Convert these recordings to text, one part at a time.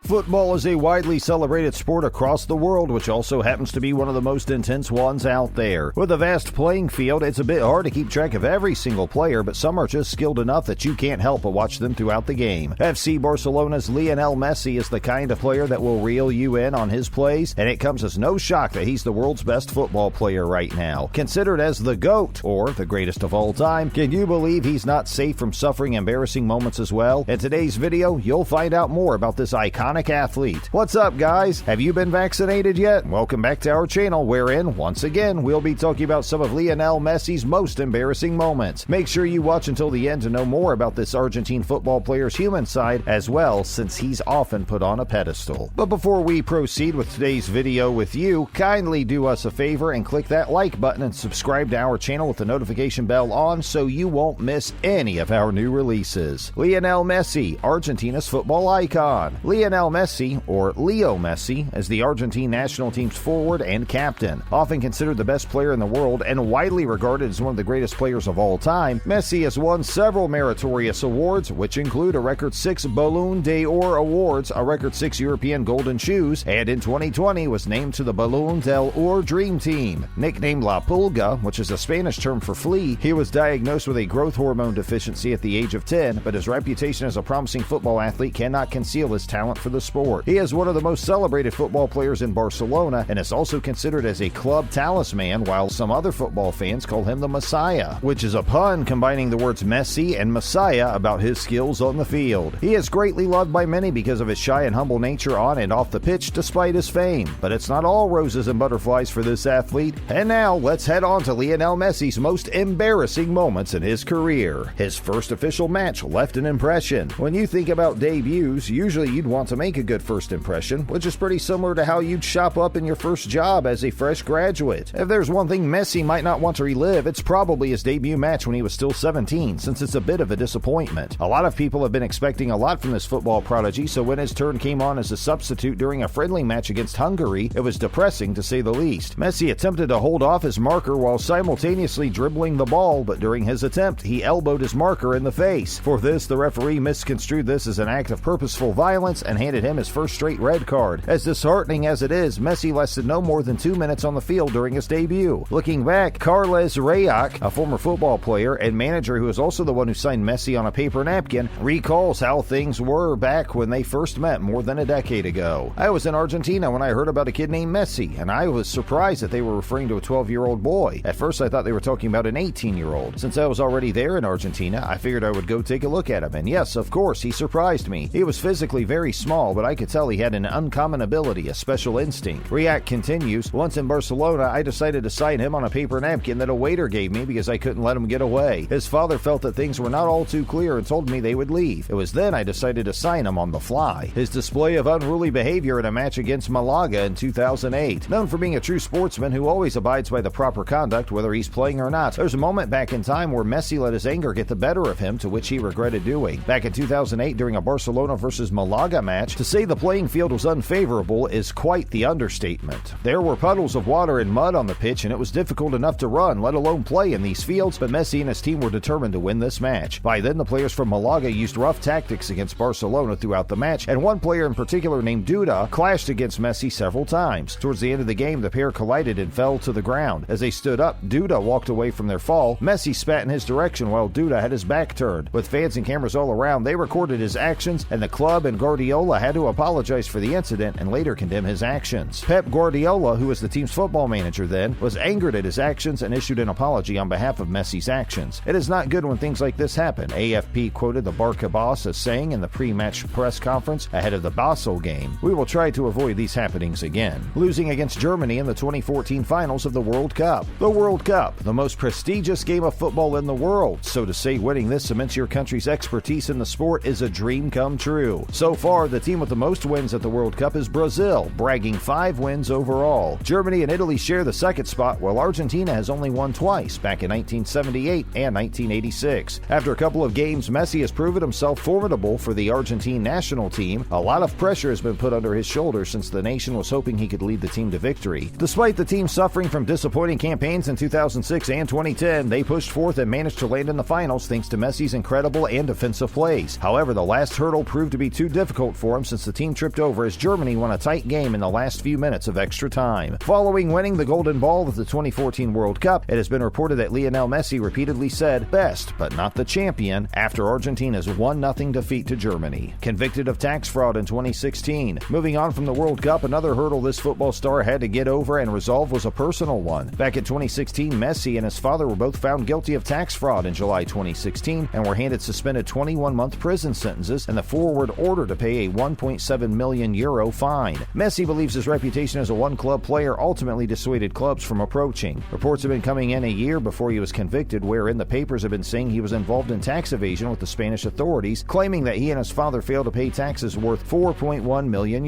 Football is a widely celebrated sport across the world, which also happens to be one of the most intense ones out there. With a vast playing field, it's a bit hard to keep track of every single player, but some are just skilled enough that you can't help but watch them throughout the game. FC Barcelona's Lionel Messi is the kind of player that will reel you in on his plays, and it comes as no shock that he's the world's best football player right now. Considered as the GOAT, or the greatest of all time, can you believe he's not safe from suffering embarrassing moments as well? In today's video, you'll find out more about this iconic athlete. What's up, guys? Have you been vaccinated yet? Welcome back to our channel, wherein, once again, we'll be talking about some of Lionel Messi's most embarrassing moments. Make sure you watch until the end to know more about this Argentine football player's human side as well, since he's often put on a pedestal. But before we proceed with today's video with you, kindly do us a favor and click that like button and subscribe to our channel with the notification bell on so you won't miss any of our new releases. Lionel Messi, Argentina's football icon. Lionel Messi, or Leo Messi, is the Argentine national team's forward and captain. Often considered the best player in the world and widely regarded as one of the greatest players of all time, Messi has won several meritorious awards, which include a record 6 Ballon d'Or awards, a record 6 European Golden Shoes, and in 2020 was named to the Ballon d'Or Dream Team. Nicknamed La Pulga, which is a Spanish term for flea, he was diagnosed with a growth hormone deficiency at the age of 10, but his reputation as a promising football athlete cannot conceal his talent for the sport. He is one of the most celebrated football players in Barcelona and is also considered as a club talisman, while some other football fans call him the Messiah, which is a pun combining the words Messi and Messiah about his skills on the field. He is greatly loved by many because of his shy and humble nature on and off the pitch despite his fame. But it's not all roses and butterflies for this athlete. And now, let's head on to Lionel Messi's most embarrassing moments in his career. His first official match left an impression. When you think about debuts, usually you'd want to make a good first impression, which is pretty similar to how you'd shop up in your first job as a fresh graduate. If there's one thing Messi might not want to relive, it's probably his debut match when he was still 17, since it's a bit of a disappointment. A lot of people have been expecting a lot from this football prodigy, so when his turn came on as a substitute during a friendly match against Hungary, it was depressing to say the least. Messi attempted to hold off his marker while simultaneously dribbling the ball, but during his attempt, he elbowed his marker in the face. For this, the referee misconstrued this as an act of purposeful violence and handed him his first straight red card. As disheartening as it is, Messi lasted no more than 2 minutes on the field during his debut. Looking back, Carles Rayak, a former football player and manager who is also the one who signed Messi on a paper napkin, recalls how things were back when they first met more than a decade ago. I was in Argentina when I heard about a kid named Messi, and I was surprised that they were referring to a 12-year-old boy. At first I thought they were talking about an 18-year-old. Since I was already there in Argentina, I figured I would go take a look at him, and yes, of course, he surprised me. He was physically very small, but I could tell he had an uncommon ability, a special instinct. Rayak continues, once in Barcelona, I decided to sign him on a paper napkin that a waiter gave me because I couldn't let him get away. His father felt that things were not all too clear and told me they would leave. It was then I decided to sign him on the fly. His display of unruly behavior in a match against Malaga in 2008. Known for being a true sportsman who always abides by the proper conduct whether he's playing or not, there's a moment back in time where Messi let his anger get the better of him, to which he regretted doing. Back in 2008 during a Barcelona versus Malaga match, to say the playing field was unfavorable is quite the understatement. There were puddles of water and mud on the pitch and it was difficult enough to run, let alone play in these fields, but Messi and his team were determined to win this match. By then, the players from Malaga used rough tactics against Barcelona throughout the match, and one player in particular named Duda clashed against Messi several times. Towards the end of the game, the pair collided and fell to the ground. As they stood up, Duda walked away from their fall. Messi spat in his direction while Duda had his back turned. With fans and cameras all around, they recorded his actions, and the club and Guardiola had to apologize for the incident and later condemn his actions. Pep Guardiola, who was the team's football manager then, was angered at his actions and issued an apology on behalf of Messi's actions. It is not good when things like this happen, AFP quoted the Barca boss as saying in the pre-match press conference ahead of the Basel game. We will try to avoid these happenings again. Losing against Germany in the 2014 finals of the World Cup. The World Cup, the most prestigious game of football in the world, so to say winning this cements your country's expertise in the sport is a dream come true. So far, the team with the most wins at the World Cup is Brazil, bragging 5 wins overall. Germany and Italy share the second spot, while Argentina has only won twice, back in 1978 and 1986. After a couple of games, Messi has proven himself formidable for the Argentine national team. A lot of pressure has been put under his shoulders since the nation was hoping he could lead the team to victory. Despite the team suffering from disappointing campaigns in 2006 and 2010, they pushed forth and managed to land in the finals thanks to Messi's incredible and defensive plays. However, the last hurdle proved to be too difficult for for him since the team tripped over as Germany won a tight game in the last few minutes of extra time. Following winning the Golden Ball at the 2014 World Cup, it has been reported that Lionel Messi repeatedly said, "Best, but not the champion," after Argentina's 1-0 defeat to Germany. Convicted of tax fraud in 2016. Moving on from the World Cup, another hurdle this football star had to get over and resolve was a personal one. Back in 2016, Messi and his father were both found guilty of tax fraud in July 2016 and were handed suspended 21-month prison sentences and the forward order to pay a €1.7 million fine. Messi believes his reputation as a one-club player ultimately dissuaded clubs from approaching. Reports have been coming in a year before he was convicted, wherein the papers have been saying he was involved in tax evasion with the Spanish authorities, claiming that he and his father failed to pay taxes worth €4.1 million.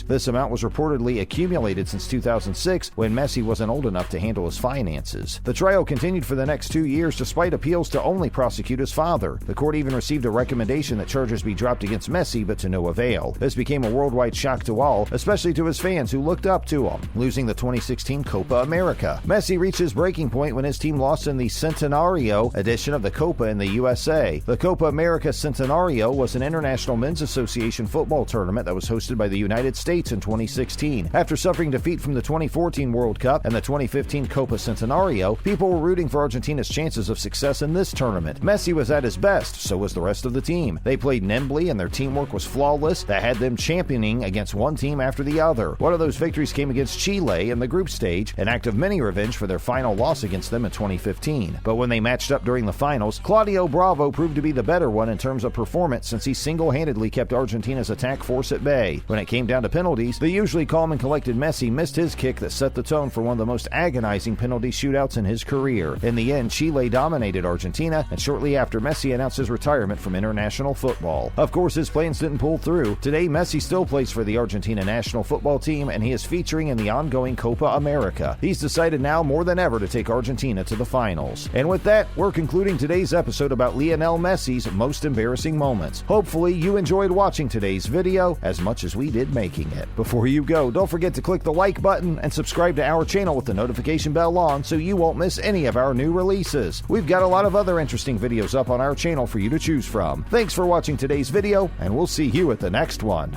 This amount was reportedly accumulated since 2006, when Messi wasn't old enough to handle his finances. The trial continued for the next 2 years despite appeals to only prosecute his father. The court even received a recommendation that charges be dropped against Messi, but to no avail. This became a worldwide shock to all, especially to his fans who looked up to him, losing the 2016 Copa America. Messi reached his breaking point when his team lost in the Centenario edition of the Copa in the USA. The Copa America Centenario was an international men's association football tournament that was hosted by the United States in 2016. After suffering defeat from the 2014 World Cup and the 2015 Copa Centenario, people were rooting for Argentina's chances of success in this tournament. Messi was at his best, so was the rest of the team. They played nimbly and their teamwork was flawless. That had them championing against one team after the other. One of those victories came against Chile in the group stage, an act of mini revenge for their final loss against them in 2015. But when they matched up during the finals, Claudio Bravo proved to be the better one in terms of performance since he single-handedly kept Argentina's attack force at bay. When it came down to penalties, the usually calm and collected Messi missed his kick that set the tone for one of the most agonizing penalty shootouts in his career. In the end, Chile dominated Argentina, and shortly after, Messi announced his retirement from international football. Of course, his plans didn't pull through. Today, Messi still plays for the Argentina national football team, and he is featuring in the ongoing Copa America. He's decided now more than ever to take Argentina to the finals. And with that, we're concluding today's episode about Lionel Messi's most embarrassing moments. Hopefully, you enjoyed watching today's video as much as we did making it. Before you go, don't forget to click the like button and subscribe to our channel with the notification bell on so you won't miss any of our new releases. We've got a lot of other interesting videos up on our channel for you to choose from. Thanks for watching today's video, and we'll see you at the next one.